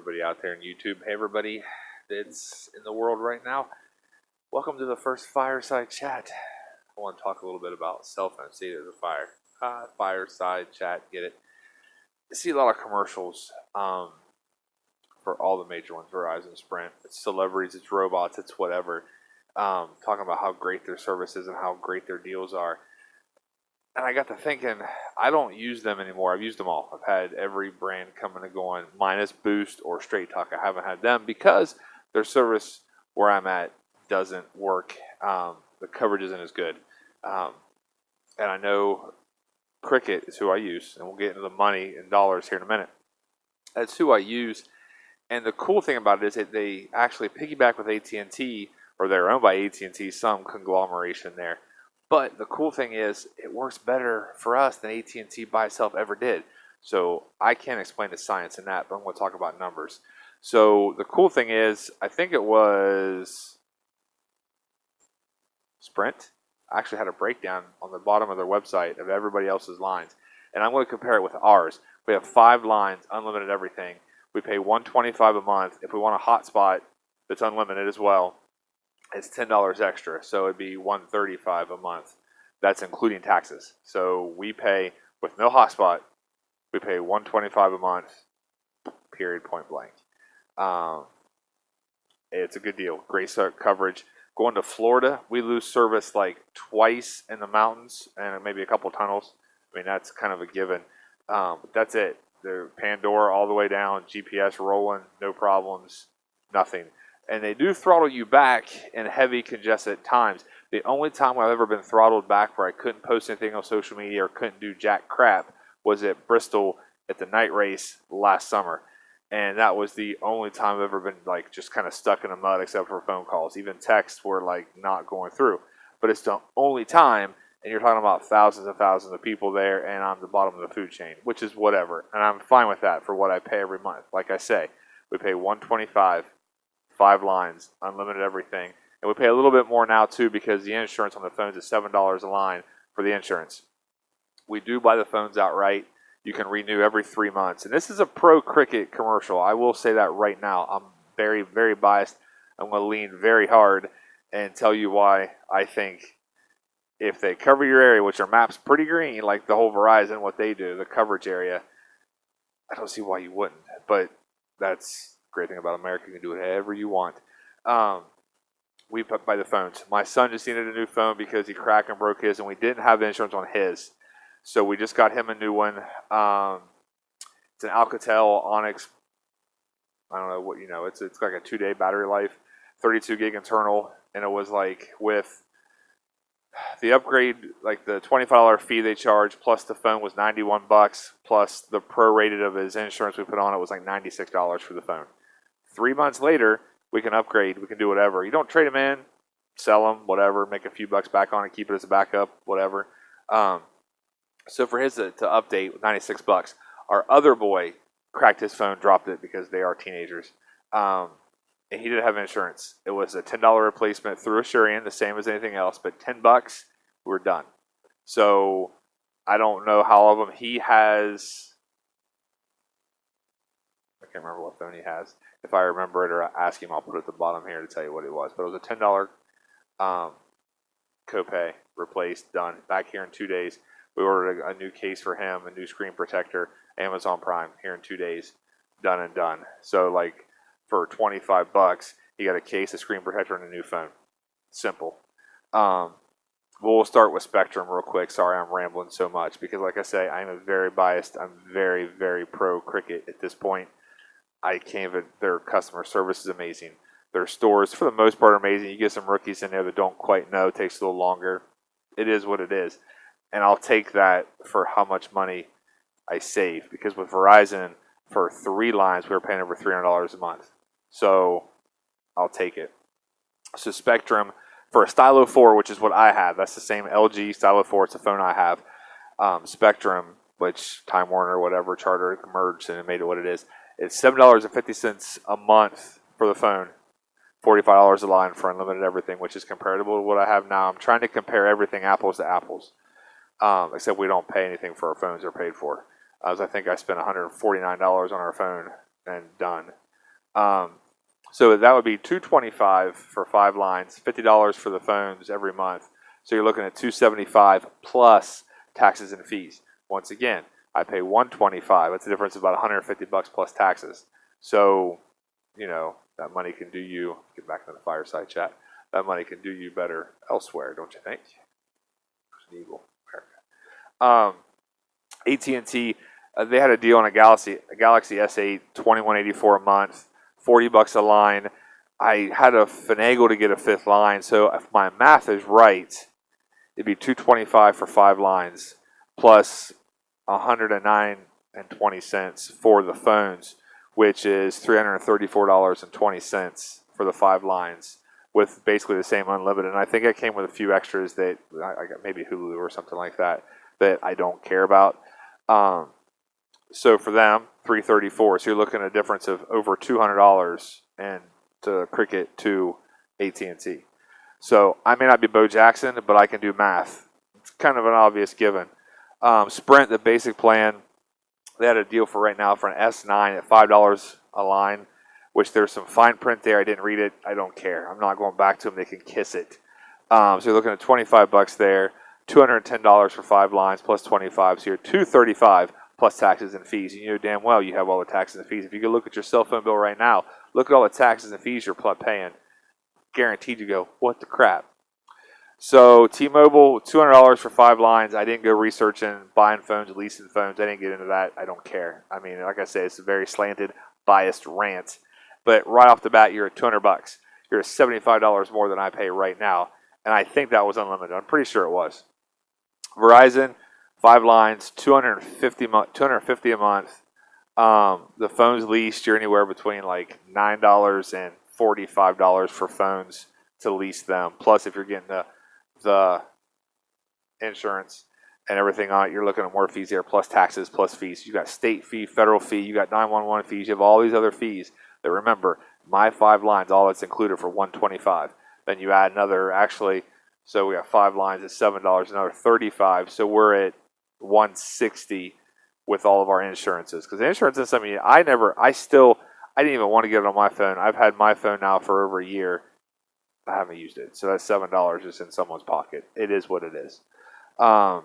everybody out there in YouTube. Hey, everybody that's in the world right now. Welcome to the first fireside chat. I want to talk a little bit about cell phones. See, there's a fireside chat. Get it? I see a lot of commercials for all the major ones: Verizon, Sprint. It's celebrities, it's robots, it's whatever. Talking about how great their service is and how great their deals are. And I got to thinking, I don't use them anymore. I've used them all. I've had every brand coming and going, minus Boost or Straight Talk. I haven't had them because their service where I'm at doesn't work. The coverage isn't as good. And I know Cricket is who I use, and we'll get into the money and dollars here in a minute. That's who I use. And the cool thing about it is that they actually piggyback with AT&T, or they're owned by AT&T, some conglomeration there. But the cool thing is, it works better for us than AT&T by itself ever did. So I can't explain the science in that, but I'm going to talk about numbers. So the cool thing is, I think it was Sprint. I actually had a breakdown on the bottom of their website of everybody else's lines. And I'm going to compare it with ours. We have 5 lines, unlimited everything. We pay $125 a month. If we want a hotspot that's unlimited as well, it's $10 extra, so it'd be $135 a month. That's including taxes. So we pay, with no hotspot, we pay $125 a month, period, point blank. It's a good deal. Great coverage. Going to Florida, we lose service like twice in the mountains and maybe a couple tunnels. I mean, that's kind of a given. But that's it. The Pandora all the way down, GPS rolling, no problems, nothing. And they do throttle you back in heavy congested times. The only time I've ever been throttled back where I couldn't post anything on social media or couldn't do jack crap was at Bristol at the night race last summer. And that was the only time I've ever been like just kind of stuck in the mud except for phone calls. Even texts were like not going through. But it's the only time, and you're talking about thousands and thousands of people there, and I'm the bottom of the food chain, which is whatever. And I'm fine with that for what I pay every month. Like I say, we pay $125. 5 lines, unlimited everything. And we pay a little bit more now, too, because the insurance on the phones is $7 a line for the insurance. We do buy the phones outright. You can renew every 3 months. And this is a pro Cricket commercial. I will say that right now. I'm very, very biased. I'm going to lean very hard and tell you why I think if they cover your area, which are maps pretty green, like the whole Verizon, what they do, the coverage area, I don't see why you wouldn't. But that's great thing about America, you can do whatever you want. We buy the phones. My son just needed a new phone because he cracked and broke his, and we didn't have insurance on his. So we just got him a new one. It's an Alcatel Onyx. I don't know what, it's like a 2-day battery life, 32 gig internal, and it was like with the upgrade, like the $25 fee they charge, plus the phone was $91, plus the prorated of his insurance we put on it was like $96 for the phone. 3 months later, we can upgrade. We can do whatever. You don't trade them in, sell them, whatever, make a few bucks back on it, keep it as a backup, whatever. So for his to update with $96, our other boy cracked his phone, dropped it because they are teenagers. And he didn't have insurance. It was a $10 replacement through Asurion, the same as anything else, but $10, we're done. So I don't know how all of them. He has, I can't remember what phone he has. If I remember it or ask him, I'll put it at the bottom here to tell you what it was. But it was a $10 copay, replaced, done. Back here in 2 days. We ordered a new case for him, a new screen protector, Amazon Prime, here in 2 days. Done and done. So like for $25, he got a case, a screen protector, and a new phone. Simple. We'll start with Spectrum real quick. Sorry I'm rambling so much because like I say, I'm very biased. I'm very, very pro Cricket at this point. I can't even, their customer service is amazing. Their stores, for the most part, are amazing. You get some rookies in there that don't quite know. It takes a little longer. It is what it is. And I'll take that for how much money I save. Because with Verizon, for 3 lines, we were paying over $300 a month. So I'll take it. So Spectrum, for a Stylo 4, which is what I have, that's the same LG Stylo 4. It's the phone I have. Spectrum, which Time Warner, whatever, Charter merged and it made it what it is. It's $7.50 a month for the phone, $45 a line for unlimited everything, which is comparable to what I have now. I'm trying to compare everything apples to apples, except we don't pay anything for our phones. They're paid for. As I think I spent $149 on our phone and done. So that would be $225 for 5 lines, $50 for the phones every month. So you're looking at $275 plus taxes and fees. Once again, I pay $125. That's a difference of about $150 plus taxes. So, that money can do you. Get back to the fireside chat. That money can do you better elsewhere, don't you think? There's an eagle. AT&T, they had a deal on a Galaxy S8, $21.84 a month, $40 a line. I had to finagle to get a 5th line, so if my math is right, it'd be $225 for 5 lines plus $109.20 for the phones, which is $334.20 for the 5 lines with basically the same unlimited. And I think it came with a few extras that I got, maybe Hulu or something like that I don't care about. So for them, $334. So you're looking at a difference of over $200 and to Cricket to AT&T. So I may not be Bo Jackson, but I can do math. It's kind of an obvious given. Sprint, the basic plan, they had a deal for right now for an S9 at $5 a line, which there's some fine print there. I didn't read it. I don't care. I'm not going back to them. They can kiss it. So you're looking at $25 there, $210 for 5 lines plus 25. So you're $235 plus taxes and fees. And you know damn well you have all the taxes and fees. If you go look at your cell phone bill right now, look at all the taxes and fees you're paying. Guaranteed you go, what the crap? So T-Mobile, $200 for 5 lines. I didn't go researching buying phones, leasing phones. I didn't get into that. I don't care. I mean, like I said, it's a very slanted, biased rant. But right off the bat, you're at $200. You're at $75 more than I pay right now. And I think that was unlimited. I'm pretty sure it was. Verizon, 5 lines, $250 a month. The phones leased, you're anywhere between like $9 and $45 for phones to lease them. Plus, if you're getting the insurance and everything on it, you're looking at more fees there, plus taxes, plus fees. You got state fee, federal fee, you got 911 fees, you have all these other fees. That remember, my 5 lines, all that's included for $125. Then you add another, so we got 5 lines at $7, another $35. So we're at $160 with all of our insurances. Because the insurance is something I didn't even want to get it on my phone. I've had my phone now for over a year. I haven't used it. So that's $7 just in someone's pocket. It is what it is.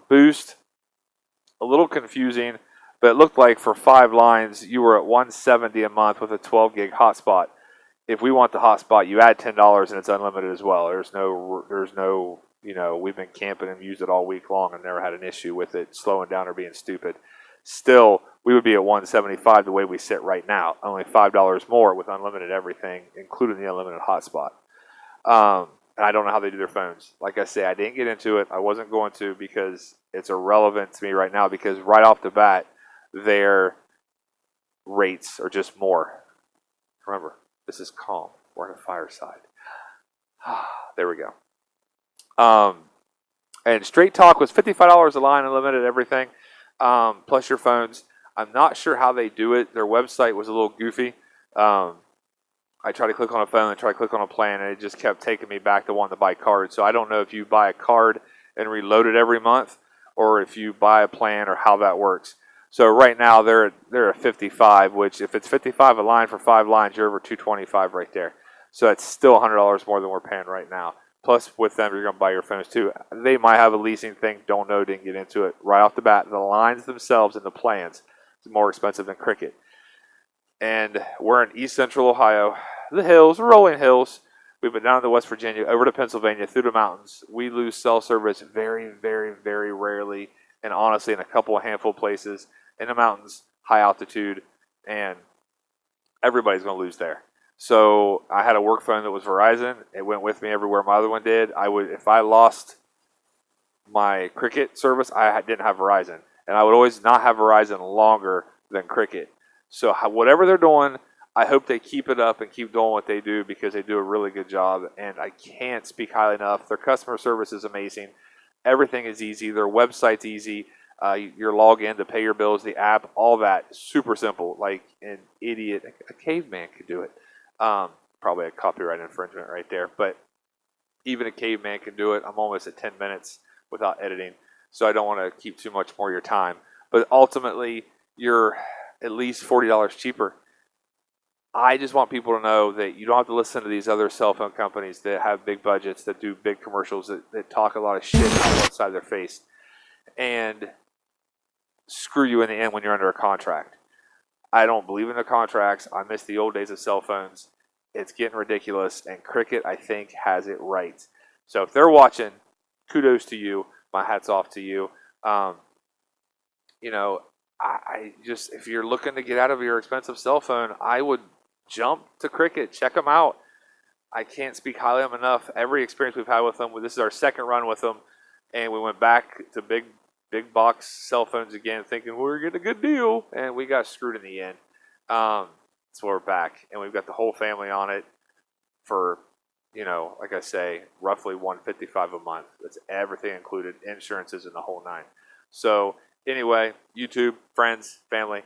Boost, a little confusing, but it looked like for 5 lines, you were at $170 a month with a 12 gig hotspot. If we want the hotspot, you add $10 and it's unlimited as well. There's no, we've been camping and used it all week long and never had an issue with it slowing down or being stupid. Still, we would be at $175 the way we sit right now, only $5 more with unlimited everything, including the unlimited hotspot. And I don't know how they do their phones. Like I say, I didn't get into it. I wasn't going to because it's irrelevant to me right now because right off the bat, their rates are just more. Remember, this is calm. We're on a fireside. There we go. And Straight Talk was $55 a line, unlimited everything, plus your phones. I'm not sure how they do it. Their website was a little goofy. I tried to click on a phone and tried to click on a plan, and it just kept taking me back to wanting to buy cards. So I don't know if you buy a card and reload it every month, or if you buy a plan, or how that works. So right now they're at 55, which if it's 55 a line for 5 lines, you're over 225 right there. So that's still $100 more than we're paying right now. Plus, with them, you're going to buy your phones too. They might have a leasing thing. Don't know. Didn't get into it. Right off the bat, the lines themselves and the plans is more expensive than Cricket. And we're in East Central Ohio. The hills, rolling hills. We've been down to West Virginia, over to Pennsylvania, through the mountains. We lose cell service very, very, very rarely, and honestly in a handful of places, in the mountains, high altitude, and everybody's going to lose there. So I had a work phone that was Verizon. It went with me everywhere my other one did. If I lost my Cricket service, I didn't have Verizon. And I would always not have Verizon longer than Cricket. So whatever they're doing, I hope they keep it up and keep doing what they do because they do a really good job. And I can't speak highly enough. Their customer service is amazing. Everything is easy. Their website's easy. Your login to pay your bills, the app, all that, super simple. Like an idiot, a caveman could do it. Probably a copyright infringement right there. But even a caveman can do it. I'm almost at 10 minutes without editing. So I don't want to keep too much more of your time. But ultimately, you're at least $40 cheaper. I just want people to know that you don't have to listen to these other cell phone companies that have big budgets, that do big commercials, that talk a lot of shit outside their face, and screw you in the end when you're under a contract. I don't believe in the contracts. I miss the old days of cell phones. It's getting ridiculous, and Cricket, I think, has it right. So if they're watching, kudos to you. My hat's off to you. You know, I just, if you're looking to get out of your expensive cell phone, I would jump to Cricket. Check them out. I can't speak highly of them enough. Every experience we've had with them, this is our second run with them, and we went back to big box cell phones again, thinking we were getting a good deal, and we got screwed in the end. So we're back, and we've got the whole family on it for, like I say, roughly $155 a month. That's everything included, insurances and the whole nine. So anyway, YouTube, friends, family,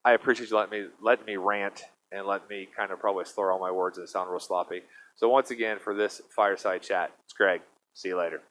I appreciate you letting me rant and let me kind of probably slur all my words and sound real sloppy. So once again, for this fireside chat, it's Greg. See you later.